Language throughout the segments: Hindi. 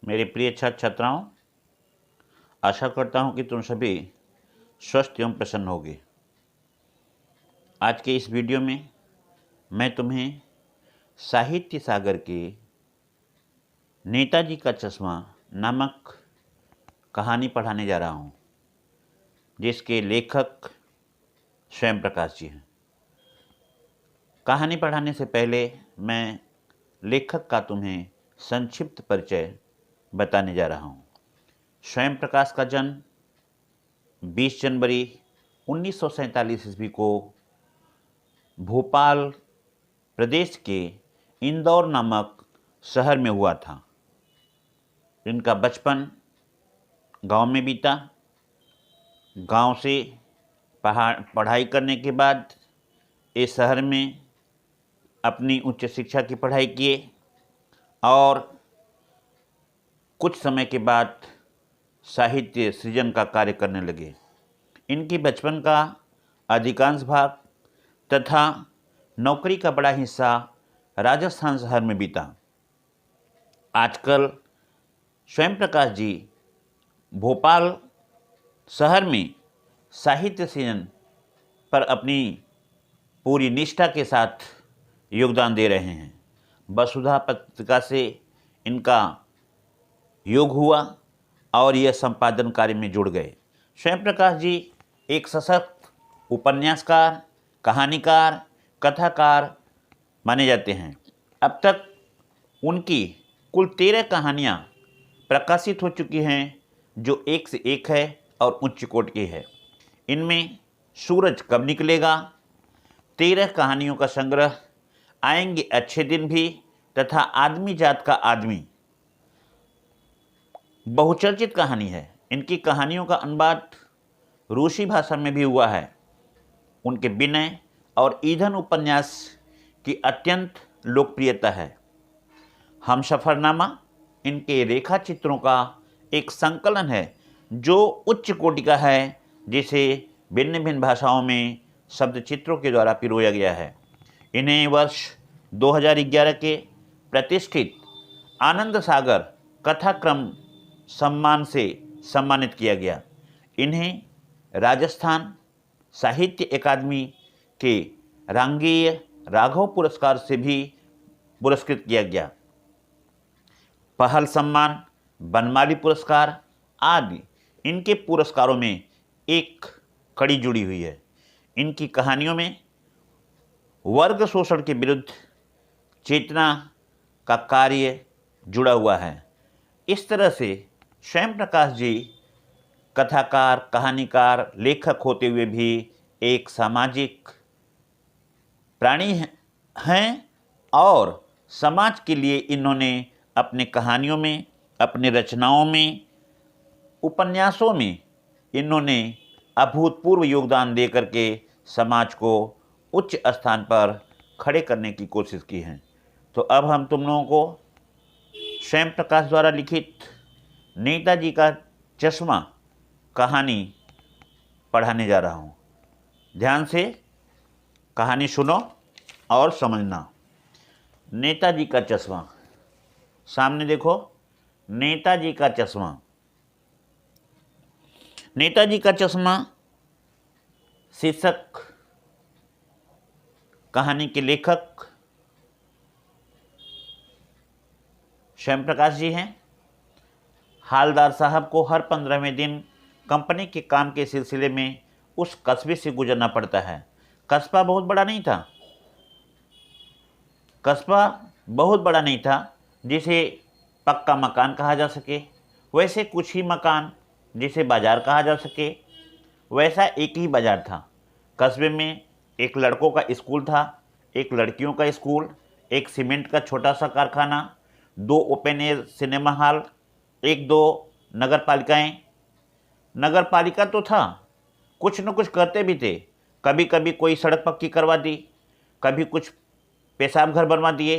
मेरे प्रिय छात्र छात्राओं, आशा करता हूं कि तुम सभी स्वस्थ एवं प्रसन्न होगे। आज के इस वीडियो में मैं तुम्हें साहित्य सागर के नेताजी का चश्मा नामक कहानी पढ़ाने जा रहा हूं, जिसके लेखक स्वयं प्रकाश जी हैं। कहानी पढ़ाने से पहले मैं लेखक का तुम्हें संक्षिप्त परिचय बताने जा रहा हूं। स्वयं प्रकाश का जन्म 20 जनवरी 1947 ईस्वी को भोपाल प्रदेश के इंदौर नामक शहर में हुआ था। इनका बचपन गांव में बीता। गांव से पढ़ाई करने के बाद इस शहर में अपनी उच्च शिक्षा की पढ़ाई किए और कुछ समय के बाद साहित्य सृजन का कार्य करने लगे। इनकी बचपन का अधिकांश भाग तथा नौकरी का बड़ा हिस्सा राजस्थान शहर में बीता। आजकल स्वयं प्रकाश जी भोपाल शहर में साहित्य सृजन पर अपनी पूरी निष्ठा के साथ योगदान दे रहे हैं। वसुधा पत्रिका से इनका योग हुआ और यह संपादन कार्य में जुड़ गए। स्वयं प्रकाश जी एक सशक्त उपन्यासकार, कहानीकार, कथाकार माने जाते हैं। अब तक उनकी कुल 13 कहानियाँ प्रकाशित हो चुकी हैं, जो एक से एक है और उच्च कोटि की है। इनमें सूरज कब निकलेगा, 13 कहानियों का संग्रह, आएंगे अच्छे दिन भी तथा आदमी जात का आदमी बहुचर्चित कहानी है। इनकी कहानियों का अनुवाद रूसी भाषा में भी हुआ है। उनके विनय और ईंधन उपन्यास की अत्यंत लोकप्रियता है। हमसफरनामा इनके रेखा चित्रों का एक संकलन है जो उच्च कोटि का है, जिसे भिन्न भिन्न भाषाओं में शब्द चित्रों के द्वारा पिरोया गया है। इन्हें वर्ष 2011 के प्रतिष्ठित आनंद सागर कथाक्रम सम्मान से सम्मानित किया गया। इन्हें राजस्थान साहित्य अकादमी के रांगेय राघव पुरस्कार से भी पुरस्कृत किया गया। पहल सम्मान, बनमाली पुरस्कार आदि इनके पुरस्कारों में एक कड़ी जुड़ी हुई है। इनकी कहानियों में वर्ग शोषण के विरुद्ध चेतना का कार्य जुड़ा हुआ है। इस तरह से स्वयं प्रकाश जी कथाकार, कहानीकार, लेखक होते हुए भी एक सामाजिक प्राणी हैं और समाज के लिए इन्होंने अपने कहानियों में, अपने रचनाओं में, उपन्यासों में इन्होंने अभूतपूर्व योगदान दे करके समाज को उच्च स्थान पर खड़े करने की कोशिश की है। तो अब हम तुम लोगों को स्वयं प्रकाश द्वारा लिखित नेताजी का चश्मा कहानी पढ़ाने जा रहा हूँ। ध्यान से कहानी सुनो और समझना। नेताजी का चश्मा, सामने देखो, नेताजी का चश्मा। नेताजी का चश्मा शीर्षक कहानी के लेखक स्वयं प्रकाश जी हैं। हालदार साहब को हर 15वें दिन कंपनी के काम के सिलसिले में उस कस्बे से गुजरना पड़ता है। कस्बा बहुत बड़ा नहीं था जिसे पक्का मकान कहा जा सके, वैसे कुछ ही मकान जिसे बाजार कहा जा सके, वैसा एक ही बाजार था। कस्बे में एक लड़कों का स्कूल था, एक लड़कियों का स्कूल, एक सीमेंट का छोटा सा कारखाना, 2 ओपन एयर सिनेमा हॉल, 1-2 नगर पालिकाएँ। नगर पालिका तो था, कुछ न कुछ करते भी थे। कभी कभी कोई सड़क पक्की करवा दी, कभी कुछ पेशाब घर बनवा दिए,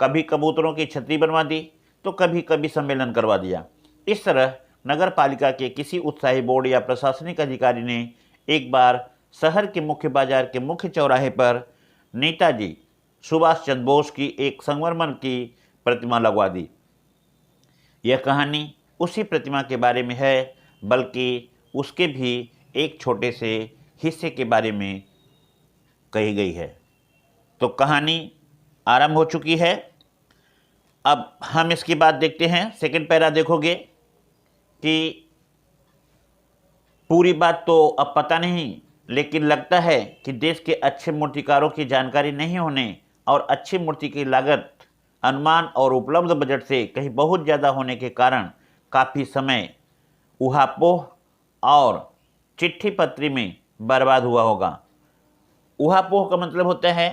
कभी कबूतरों की छतरी बनवा दी, तो कभी कभी सम्मेलन करवा दिया। इस तरह नगर पालिका के किसी उत्साही बोर्ड या प्रशासनिक अधिकारी ने एक बार शहर के मुख्य बाजार के मुख्य चौराहे पर नेताजी सुभाष चंद्र बोस की एक संगमरमर की प्रतिमा लगवा दी। यह कहानी उसी प्रतिमा के बारे में है, बल्कि उसके भी एक छोटे से हिस्से के बारे में कही गई है। तो कहानी आरंभ हो चुकी है। अब हम इसकी बात देखते हैं। सेकंड पैरा देखोगे कि पूरी बात तो अब पता नहीं, लेकिन लगता है कि देश के अच्छे मूर्तिकारों की जानकारी नहीं होने और अच्छी मूर्ति की लागत अनुमान और उपलब्ध बजट से कहीं बहुत ज़्यादा होने के कारण काफ़ी समय उहापोह और चिट्ठी पत्री में बर्बाद हुआ होगा। उहापोह का मतलब होता है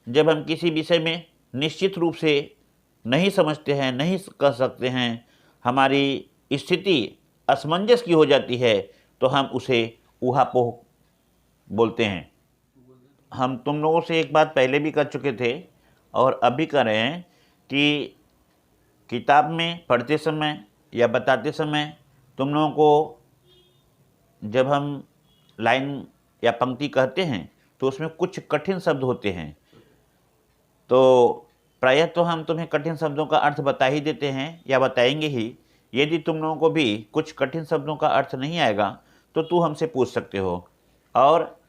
जब हम किसी विषय में निश्चित रूप से नहीं समझते हैं, नहीं कर सकते हैं, हमारी स्थिति असमंजस की हो जाती है, तो हम उसे उहापोह बोलते हैं। हम तुम लोगों से एक बात पहले भी कर चुके थे और अभी कर रहे हैं कि किताब में पढ़ते समय या बताते समय तुम लोगों को जब हम लाइन या पंक्ति कहते हैं तो उसमें कुछ कठिन शब्द होते हैं। तो प्रायः तो हम तुम्हें कठिन शब्दों का अर्थ बता ही देते हैं या बताएंगे ही। यदि तुम लोगों को भी कुछ कठिन शब्दों का अर्थ नहीं आएगा तो तू हमसे पूछ सकते हो, और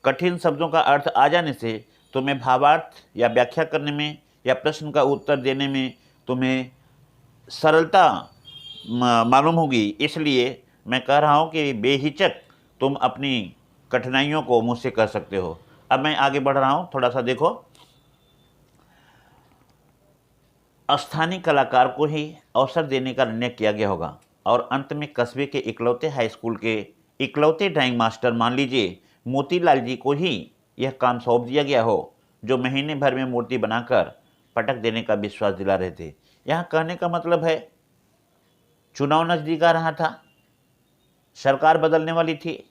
कठिन शब्दों का अर्थ आ जाने से तुम्हें भावार्थ या व्याख्या करने में या प्रश्न का उत्तर देने में तुम्हें सरलता मालूम होगी। इसलिए मैं कह रहा हूँ कि बेहिचक तुम अपनी कठिनाइयों को मुझसे कर सकते हो। अब मैं आगे बढ़ रहा हूँ, थोड़ा सा देखो। स्थानीय कलाकार को ही अवसर देने का निर्णय किया गया होगा और अंत में कस्बे के इकलौते हाई स्कूल के इकलौते ड्राइंग मास्टर, मान लीजिए मोतीलाल जी को ही यह काम सौंप दिया गया हो, जो महीने भर में मूर्ति बनाकर पटक देने का विश्वास दिला रहे थे। यहाँ कहने का मतलब है चुनाव नज़दीक आ रहा था, सरकार बदलने वाली थी।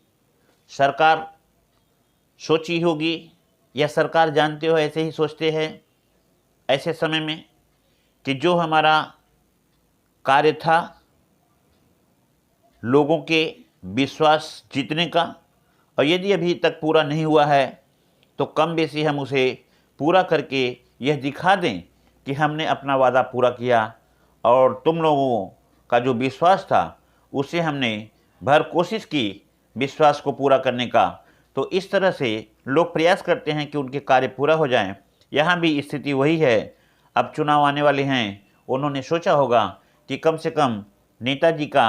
सरकार सोची होगी या सरकार जानते हो ऐसे ही सोचते हैं ऐसे समय में कि जो हमारा कार्य था लोगों के विश्वास जीतने का, और यदि अभी तक पूरा नहीं हुआ है तो कम बेसी हम उसे पूरा करके यह दिखा दें कि हमने अपना वादा पूरा किया और तुम लोगों का जो विश्वास था उसे हमने भर कोशिश की विश्वास को पूरा करने का। तो इस तरह से लोग प्रयास करते हैं कि उनके कार्य पूरा हो जाएं। यहाँ भी स्थिति वही है। अब चुनाव आने वाले हैं, उन्होंने सोचा होगा कि कम से कम नेताजी का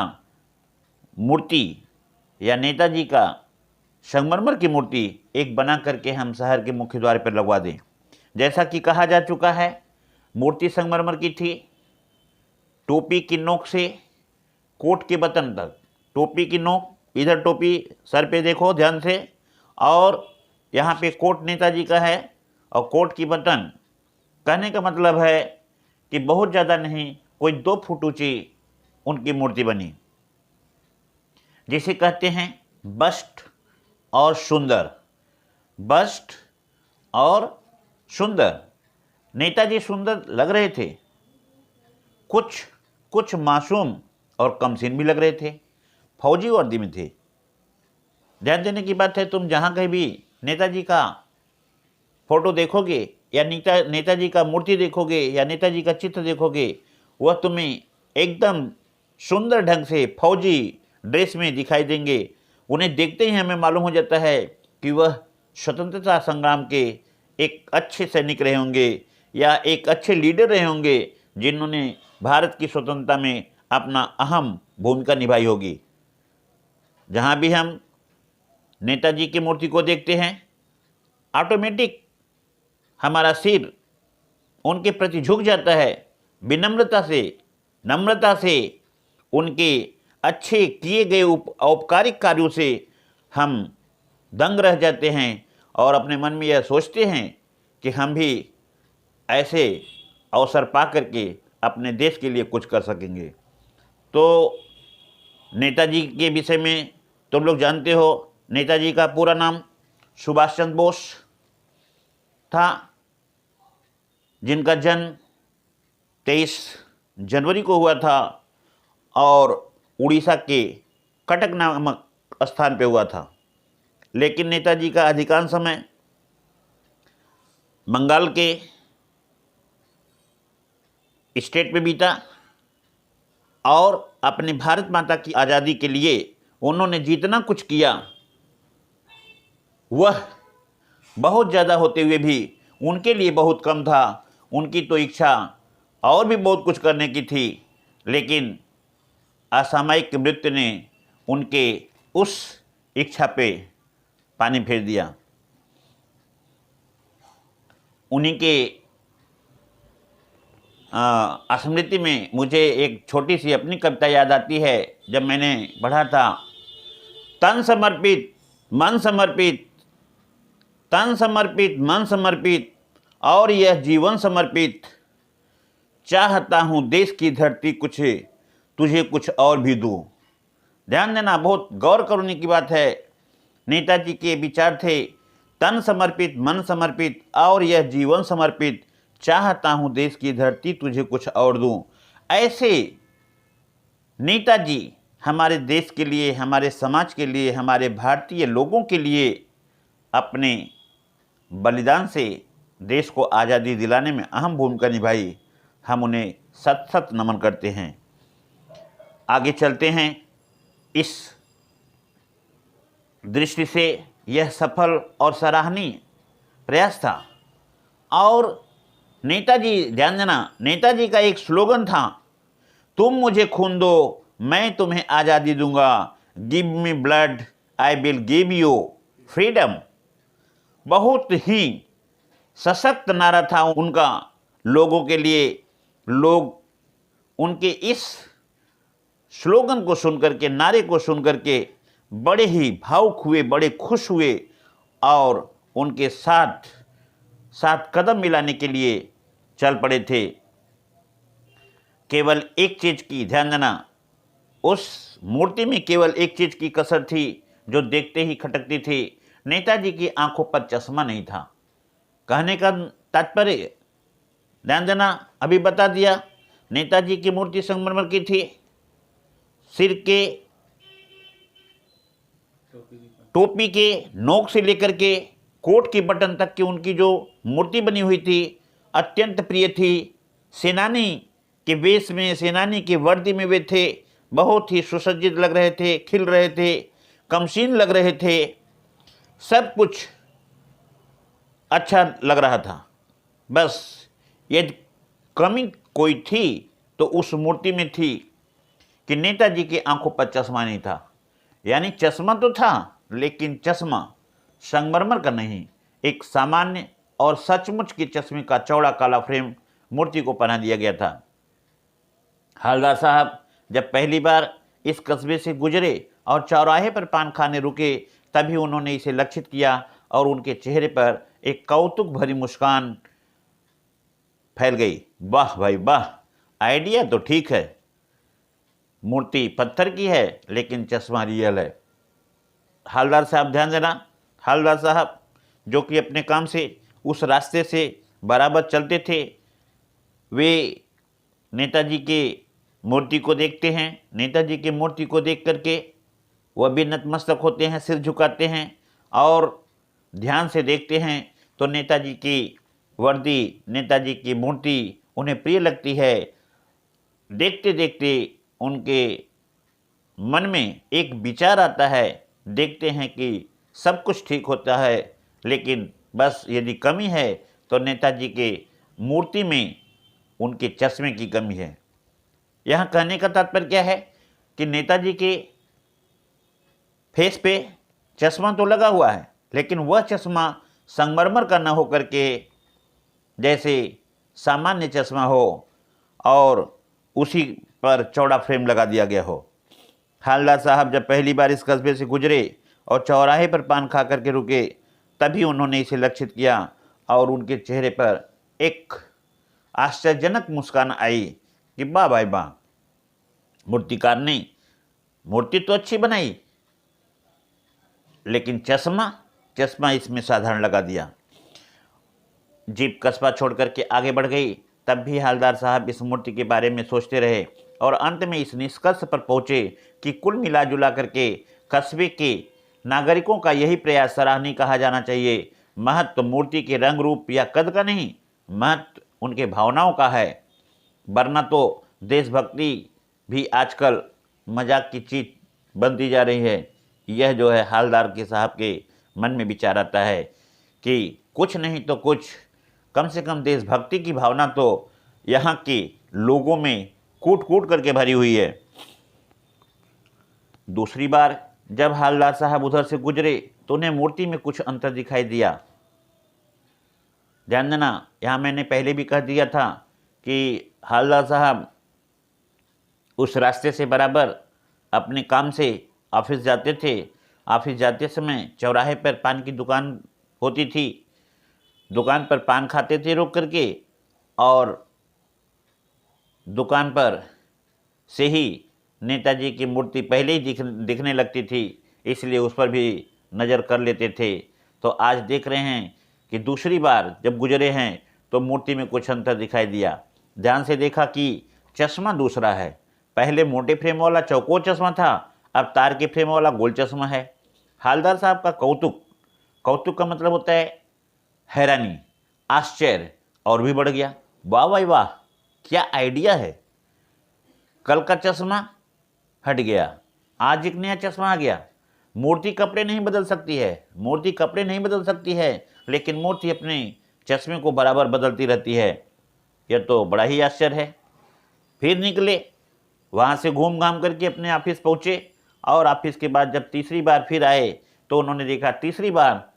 मूर्ति या नेताजी का संगमरमर की मूर्ति एक बना करके हम शहर के मुख्य द्वार पर लगवा दें। जैसा कि कहा जा चुका है, मूर्ति संगमरमर की थी, टोपी की नोक से कोट के बटन तक। टोपी की नोक, इधर टोपी सर पे देखो ध्यान से, और यहाँ पे कोट नेताजी का है और कोट की बटन। कहने का मतलब है कि बहुत ज़्यादा नहीं, कोई 2 फुट ऊंची उनकी मूर्ति बनी, जिसे कहते हैं बस्ट और सुंदर। बस्ट और सुंदर। नेताजी सुंदर लग रहे थे, कुछ मासूम और कमसीन भी लग रहे थे, फौजी वर्दी में थे। ध्यान देने की बात है, तुम जहाँ कहीं भी नेताजी का फोटो देखोगे या नेताजी का मूर्ति देखोगे या नेताजी का चित्र देखोगे, वह तुम्हें एकदम सुंदर ढंग से फौजी ड्रेस में दिखाई देंगे। उन्हें देखते ही हमें मालूम हो जाता है कि वह स्वतंत्रता संग्राम के एक अच्छे सैनिक रहे होंगे या एक अच्छे लीडर रहे होंगे, जिन्होंने भारत की स्वतंत्रता में अपना अहम भूमिका निभाई होगी। जहाँ भी हम नेताजी की मूर्ति को देखते हैं, ऑटोमेटिक हमारा सिर उनके प्रति झुक जाता है। विनम्रता से, नम्रता से, उनके अच्छे किए गए औपचारिक कार्यों से हम दंग रह जाते हैं और अपने मन में यह सोचते हैं कि हम भी ऐसे अवसर पा करके अपने देश के लिए कुछ कर सकेंगे। तो नेताजी के विषय में तुम लोग जानते हो, नेताजी का पूरा नाम सुभाष चंद्र बोस था, जिनका जन्म 23 जनवरी को हुआ था और उड़ीसा के कटक नामक स्थान पे हुआ था। लेकिन नेताजी का अधिकांश समय बंगाल के स्टेट पे बीता, और अपनी भारत माता की आज़ादी के लिए उन्होंने जितना कुछ किया वह बहुत ज़्यादा होते हुए भी उनके लिए बहुत कम था। उनकी तो इच्छा और भी बहुत कुछ करने की थी, लेकिन असामयिक मृत्यु ने उनके उस इच्छा पे पानी फेर दिया। उन्हीं के स्मृति में मुझे एक छोटी सी अपनी कविता याद आती है। जब मैंने पढ़ा था, तन समर्पित मन समर्पित, तन समर्पित मन समर्पित और यह जीवन समर्पित, चाहता हूँ देश की धरती कुछ तुझे कुछ और भी दूँ। ध्यान देना, बहुत गौर करने की बात है। नेताजी के विचार थे, तन समर्पित मन समर्पित और यह जीवन समर्पित, चाहता हूँ देश की धरती तुझे कुछ और दूँ। ऐसे नेताजी हमारे देश के लिए, हमारे समाज के लिए, हमारे भारतीय लोगों के लिए अपने बलिदान से देश को आज़ादी दिलाने में अहम भूमिका निभाई। हम उन्हें सत सत नमन करते हैं। आगे चलते हैं। इस दृष्टि से यह सफल और सराहनीय प्रयास था। और नेताजी, ध्यान देना, नेताजी का एक स्लोगन था, तुम मुझे खून दो मैं तुम्हें आज़ादी दूंगा, give me blood I will give you freedom. बहुत ही सशक्त नारा था उनका लोगों के लिए। लोग उनके इस स्लोगन को सुनकर के, नारे को सुनकर के बड़े ही भावुक हुए, बड़े खुश हुए और उनके साथ साथ कदम मिलाने के लिए चल पड़े थे। केवल एक चीज़ की, ध्यान देना, उस मूर्ति में केवल एक चीज़ की कसर थी जो देखते ही खटकती थी। नेताजी की आंखों पर चश्मा नहीं था। कहने का तात्पर्य, ध्यान देना, अभी बता दिया, नेताजी की मूर्ति संगमरमर की थी। सिर के टोपी के नोक से लेकर के कोट के बटन तक की उनकी जो मूर्ति बनी हुई थी अत्यंत प्रिय थी। सेनानी के वेश में, सेनानी की वर्दी में वे थे। बहुत ही सुसज्जित लग रहे थे, खिल रहे थे, कमसीन लग रहे थे। सब कुछ अच्छा लग रहा था। बस यदि कमी कोई थी तो उस मूर्ति में थी कि नेताजी की आंखों पर चश्मा नहीं था। यानी चश्मा तो था, लेकिन चश्मा संगमरमर का नहीं, एक सामान्य और सचमुच के चश्मे का चौड़ा काला फ्रेम मूर्ति को पहना दिया गया था। हवलदार साहब जब पहली बार इस कस्बे से गुजरे और चौराहे पर पान खाने रुके, तभी उन्होंने इसे लक्षित किया और उनके चेहरे पर एक कौतुक भरी मुस्कान फैल गई। वाह भाई वाह, आइडिया तो ठीक है, मूर्ति पत्थर की है लेकिन चश्मा रियल है। हवलदार साहब, ध्यान देना, हवलदार साहब जो कि अपने काम से उस रास्ते से बराबर चलते थे, वे नेताजी के मूर्ति को देखते हैं। नेताजी की मूर्ति को देख करके वह भी नतमस्तक होते हैं, सिर झुकाते हैं और ध्यान से देखते हैं तो नेताजी की वर्दी, नेताजी की मूर्ति उन्हें प्रिय लगती है। देखते देखते उनके मन में एक विचार आता है। देखते हैं कि सब कुछ ठीक होता है, लेकिन बस यदि कमी है तो नेताजी के मूर्ति में उनके चश्मे की कमी है। यहाँ कहने का तात्पर्य क्या है कि नेताजी के फेस पे चश्मा तो लगा हुआ है, लेकिन वह चश्मा संगमरमर का न होकर के जैसे सामान्य चश्मा हो और उसी पर चौड़ा फ्रेम लगा दिया गया हो। हवलदार साहब जब पहली बार इस कस्बे से गुजरे और चौराहे पर पान खा करके रुके, तभी उन्होंने इसे लक्षित किया और उनके चेहरे पर एक आश्चर्यजनक मुस्कान आई कि वाह भाई वाह, मूर्तिकार ने मूर्ति तो अच्छी बनाई, लेकिन चश्मा इसमें साधारण लगा दिया। जीप कस्बा छोड़ करके आगे बढ़ गई। तब भी हवलदार साहब इस मूर्ति के बारे में सोचते रहे और अंत में इस निष्कर्ष पर पहुँचे कि कुल मिला जुला करके कस्बे के नागरिकों का यही प्रयास सराहनीय कहा जाना चाहिए। महत्व मूर्ति के रंग रूप या कद का नहीं, महत्व उनके भावनाओं का है। वरना तो देशभक्ति भी आजकल मजाक की चीज बनती जा रही है। यह जो है हालदार के साहब के मन में विचार आता है कि कुछ नहीं तो कुछ, कम से कम देशभक्ति की भावना तो यहाँ के लोगों में कूट कूट करके भरी हुई है। दूसरी बार जब हालदार साहब उधर से गुजरे तो उन्हें मूर्ति में कुछ अंतर दिखाई दिया। ध्यान देना, यहाँ मैंने पहले भी कह दिया था कि हालदार साहब उस रास्ते से बराबर अपने काम से ऑफिस जाते थे। ऑफिस जाते समय चौराहे पर पान की दुकान होती थी, दुकान पर पान खाते थे रोक करके, और दुकान पर से ही नेताजी की मूर्ति पहले ही दिखने लगती थी, इसलिए उस पर भी नज़र कर लेते थे। तो आज देख रहे हैं कि दूसरी बार जब गुजरे हैं तो मूर्ति में कुछ अंतर दिखाई दिया। ध्यान से देखा कि चश्मा दूसरा है। पहले मोटे फ्रेम वाला चौकोर चश्मा था, अब तार के फ्रेम वाला गोल चश्मा है। हालदार साहब का कौतुक, कौतुक का मतलब होता है हैरानी, आश्चर्य और भी बढ़ गया। वाह भाई वाह, क्या आइडिया है। कल का चश्मा हट गया, आज एक नया चश्मा आ गया। मूर्ति कपड़े नहीं बदल सकती है, मूर्ति कपड़े नहीं बदल सकती है, लेकिन मूर्ति अपने चश्मे को बराबर बदलती रहती है। यह तो बड़ा ही आश्चर्य है। फिर निकले, वहाँ से घूम घाम करके अपने ऑफिस पहुँचे, और ऑफिस के बाद जब तीसरी बार फिर आए तो उन्होंने देखा तीसरी बार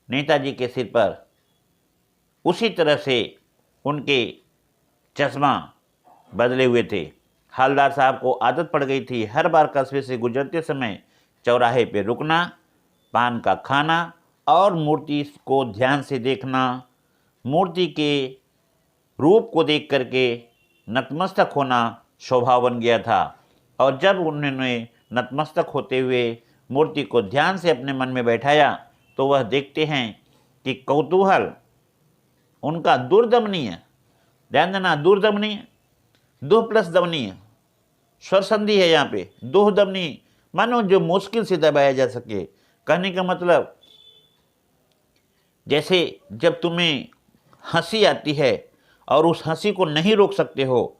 नेताजी के सिर पर उसी तरह से उनके चश्मा बदले हुए थे। हालदार साहब को आदत पड़ गई थी हर बार कस्बे से गुजरते समय चौराहे पे रुकना, पान का खाना और मूर्ति को ध्यान से देखना, मूर्ति के रूप को देख करके नतमस्तक होना स्वभाव बन गया था। और जब उन्होंने नतमस्तक होते हुए मूर्ति को ध्यान से अपने मन में बैठाया तो वह देखते हैं कि कौतूहल उनका दूरदमनीय, ध्यान देना, दूरदमनीय, दुह प्लस दमनीय स्वर संधि है यहाँ पे, दुह दमनीय, मानो जो मुश्किल से दबाया जा सके। कहने का मतलब जैसे जब तुम्हें हंसी आती है और उस हंसी को नहीं रोक सकते हो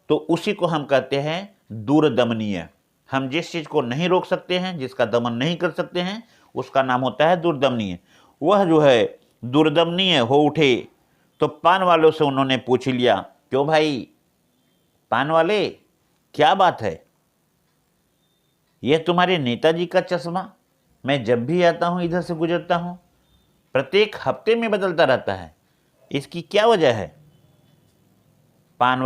तो उसी को हम कहते हैं दूरदमनीय। हम जिस चीज़ को नहीं रोक सकते हैं, जिसका दमन नहीं कर सकते हैं, उसका नाम होता है दूरदमनीय। वह जो है दूरदमनीय हो उठे तो पान वालों से उन्होंने पूछ लिया, क्यों भाई पान वाले, क्या बात है, यह तुम्हारे नेताजी का चश्मा मैं जब भी आता हूँ इधर से गुजरता हूँ प्रत्येक हफ्ते में बदलता रहता है, इसकी क्या वजह है। पान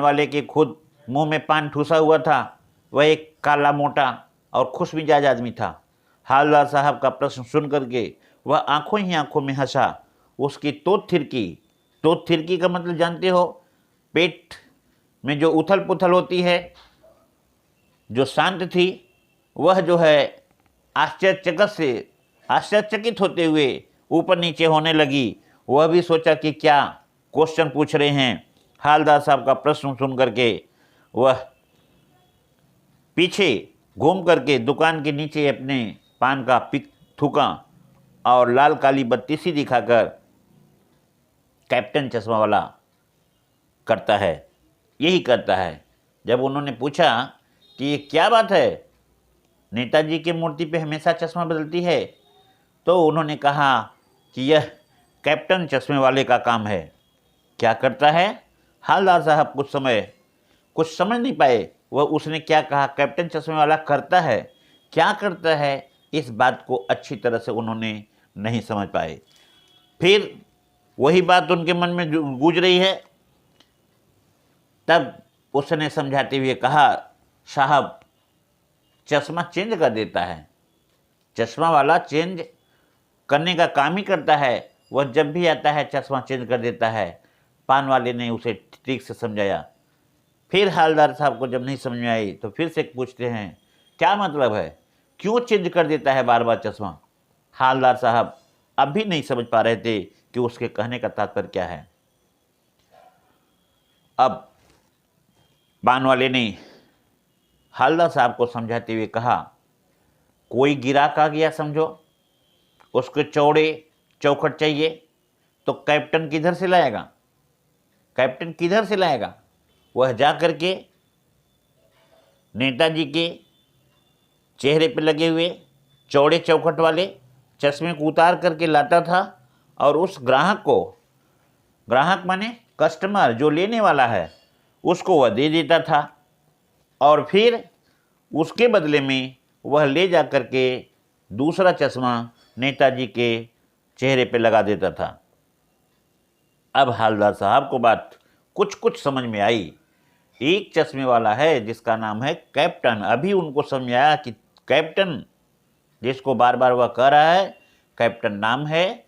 वाले के खुद मुंह में पान ठूसा हुआ था। वह एक काला मोटा और खुश मिजाज आदमी था। हालदार साहब का प्रश्न सुन करके वह आंखों ही आंखों में हंसा। उसकी तोत थिरकी का मतलब जानते हो, पेट में जो उथल पुथल होती है, जो शांत थी, वह जो है आश्चर्यचकित होते हुए ऊपर नीचे होने लगी। वह भी सोचा कि क्या क्वेश्चन पूछ रहे हैं। हालदार साहब का प्रश्न सुन करके वह पीछे घूम करके दुकान के नीचे अपने पान का पिक थूका और लाल काली बत्ती सी दिखाकर कैप्टन चश्मा वाला करता है, यही करता है। जब उन्होंने पूछा कि ये क्या बात है, नेताजी की मूर्ति पे हमेशा चश्मा बदलती है, तो उन्होंने कहा कि यह कैप्टन चश्मे वाले का काम है। क्या करता है? हालदार साहब कुछ समझ नहीं पाए वह उसने क्या कहा। कैप्टन चश्मे वाला करता है, क्या करता है, इस बात को अच्छी तरह से उन्होंने नहीं समझ पाए। फिर वही बात उनके मन में गूंज रही है। तब उसने समझाते हुए कहा, साहब चश्मा चेंज कर देता है, चश्मा वाला चेंज करने का काम ही करता है, वह जब भी आता है चश्मा चेंज कर देता है। पान वाले ने उसे ठीक से समझाया। फिर हालदार साहब को जब नहीं समझ में आई तो फिर से पूछते हैं, क्या मतलब है, क्यों चेंज कर देता है बार बार चश्मा। हालदार साहब अब भी नहीं समझ पा रहे थे कि उसके कहने का तात्पर्य क्या है। अब पान वाले ने हालदार साहब को समझाते हुए कहा, कोई गिराक आ गया समझो, उसको चौड़े चौखट चाहिए, तो कैप्टन किधर से लाएगा, कैप्टन किधर से लाएगा, वह जा कर के नेताजी के चेहरे पे लगे हुए चौड़े चौखट वाले चश्मे को उतार करके लाता था और उस ग्राहक को, ग्राहक माने कस्टमर जो लेने वाला है, उसको वह दे देता था और फिर उसके बदले में वह ले जा कर के दूसरा चश्मा नेताजी के चेहरे पे लगा देता था। अब हालदार साहब को बात कुछ कुछ समझ में आई। एक चश्मे वाला है जिसका नाम है कैप्टन। अभी उनको समझ में आया कि कैप्टन जिसको बार बार वह कह रहा है, कैप्टन नाम है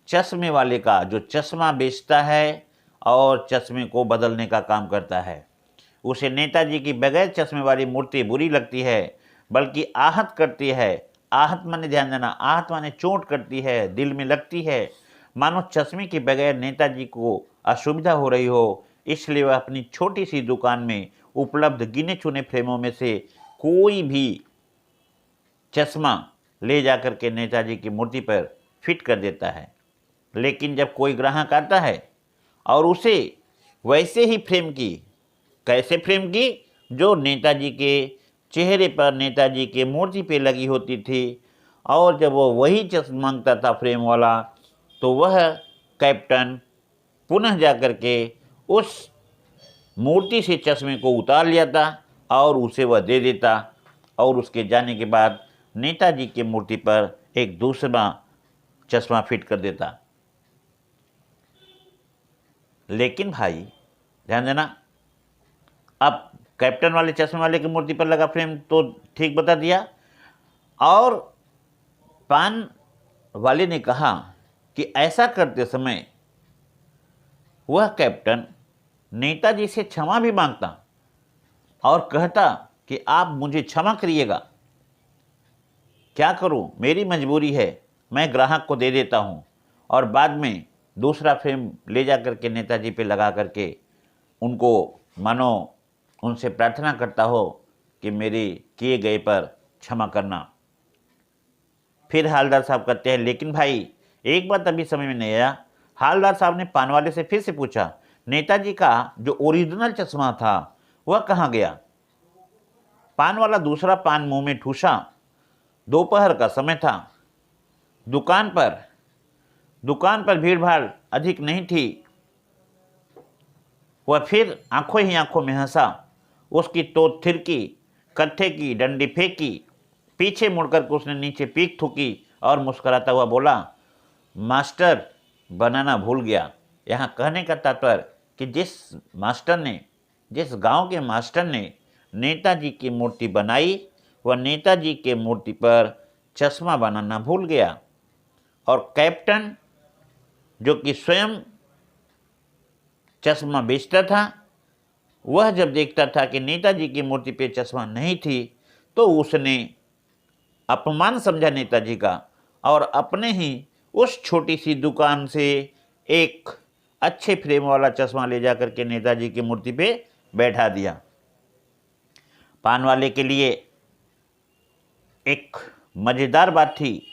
चश्मे वाले का, जो चश्मा बेचता है और चश्मे को बदलने का काम करता है। उसे नेताजी की बगैर चश्मे वाली मूर्ति बुरी लगती है, बल्कि आहत करती है। आहत माने, ध्यान देना, आहत माने चोट करती है, दिल में लगती है, मानो चश्मे के बगैर नेताजी को असुविधा हो रही हो। इसलिए वह अपनी छोटी सी दुकान में उपलब्ध गिने चुने फ्रेमों में से कोई भी चश्मा ले जाकर के नेताजी की मूर्ति पर फिट कर देता है। लेकिन जब कोई ग्राहक आता है और उसे वैसे ही फ्रेम की, कैसे फ्रेम की, जो नेताजी के चेहरे पर, नेताजी के मूर्ति पे लगी होती थी, और जब वो वही चश्मा मांगता था फ्रेम वाला, तो वह कैप्टन पुनः जाकर के उस मूर्ति से चश्मे को उतार लेता और उसे वह दे देता और उसके जाने के बाद नेताजी की मूर्ति पर एक दूसरा चश्मा फिट कर देता। लेकिन भाई ध्यान देना, अब कैप्टन वाले चश्मे वाले की मूर्ति पर लगा फ्रेम तो ठीक बता दिया, और पान वाले ने कहा कि ऐसा करते समय वह कैप्टन नेताजी से क्षमा भी मांगता और कहता कि आप मुझे क्षमा करिएगा, क्या करूं, मेरी मजबूरी है, मैं ग्राहक को दे देता हूं, और बाद में दूसरा फ्रेम ले जा करके नेताजी पे लगा करके उनको मानो उनसे प्रार्थना करता हो कि मेरे किए गए पर क्षमा करना। फिर हालदार साहब कहते हैं, लेकिन भाई एक बात अभी समझ में नहीं आया। हालदार साहब ने पान वाले से फिर से पूछा, नेताजी का जो ओरिजिनल चश्मा था वह कहाँ गया? पान वाला दूसरा पान मुंह में ठूसा। दोपहर का समय था। दुकान पर भीड़ भाड़ अधिक नहीं थी। वह फिर आंखों ही आंखों में हंसा, उसकी तोत थिरकी, कत्थे की डंडी फेंकी, पीछे मुड़कर के उसने नीचे पीक थूकी और मुस्कुराता हुआ बोला, मास्टर बनाना भूल गया। यहाँ कहने का तात्पर्य कि जिस गांव के मास्टर ने नेताजी की मूर्ति बनाई, वह नेताजी के मूर्ति पर चश्मा बनाना भूल गया, और कैप्टन जो कि स्वयं चश्मा बेचता था, वह जब देखता था कि नेताजी की मूर्ति पे चश्मा नहीं थी, तो उसने अपमान समझा नेताजी का और अपने ही उस छोटी सी दुकान से एक अच्छे फ्रेम वाला चश्मा ले जाकर के नेताजी की मूर्ति पे बैठा दिया। पान वाले के लिए एक मज़ेदार बात थी,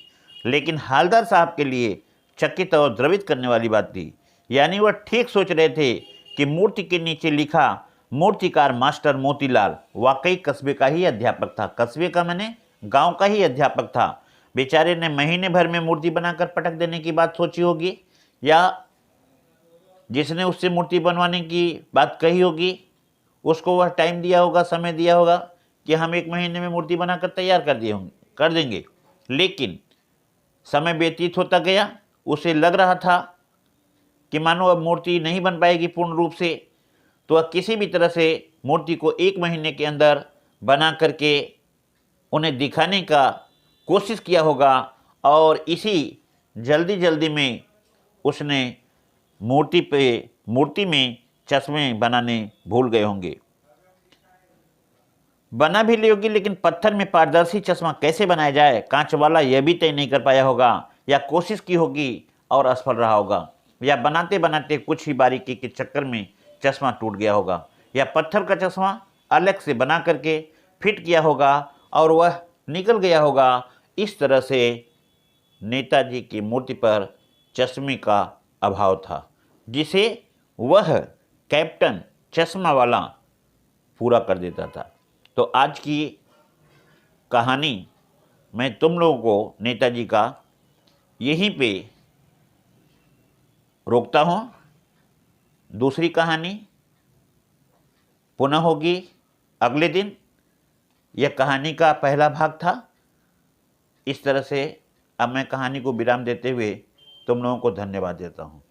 लेकिन हालदार साहब के लिए चकित और द्रवित करने वाली बात थी। यानी वह ठीक सोच रहे थे कि मूर्ति के नीचे लिखा मूर्तिकार मास्टर मोतीलाल वाकई कस्बे का ही अध्यापक था। कस्बे का मैंने गांव का ही अध्यापक था। बेचारे ने महीने भर में मूर्ति बनाकर पटक देने की बात सोची होगी, या जिसने उससे मूर्ति बनवाने की बात कही होगी उसको वह टाइम दिया होगा, समय दिया होगा कि हम 1 महीने में मूर्ति बनाकर तैयार कर देंगे। लेकिन समय व्यतीत होता गया, उसे लग रहा था कि मानो अब मूर्ति नहीं बन पाएगी पूर्ण रूप से, तो वह किसी भी तरह से मूर्ति को 1 महीने के अंदर बना करके उन्हें दिखाने का कोशिश किया होगा, और इसी जल्दी में उसने मूर्ति में चश्मे बनाने भूल गए होंगे। बना भी ली होगी, लेकिन पत्थर में पारदर्शी चश्मा कैसे बनाया जाए, कांच वाला, यह भी तय नहीं कर पाया होगा, या कोशिश की होगी और असफल रहा होगा, या बनाते बनाते कुछ ही बारीकी के चक्कर में चश्मा टूट गया होगा, या पत्थर का चश्मा अलग से बना करके फिट किया होगा और वह निकल गया होगा। इस तरह से नेताजी की मूर्ति पर चश्मे का अभाव था, जिसे वह कैप्टन चश्मा वाला पूरा कर देता था। तो आज की कहानी मैं तुम लोगों को नेताजी का यहीं पे रोकता हूँ। दूसरी कहानी पुनः होगी अगले दिन। यह कहानी का पहला भाग था। इस तरह से अब मैं कहानी को विराम देते हुए तुम लोगों को धन्यवाद देता हूँ।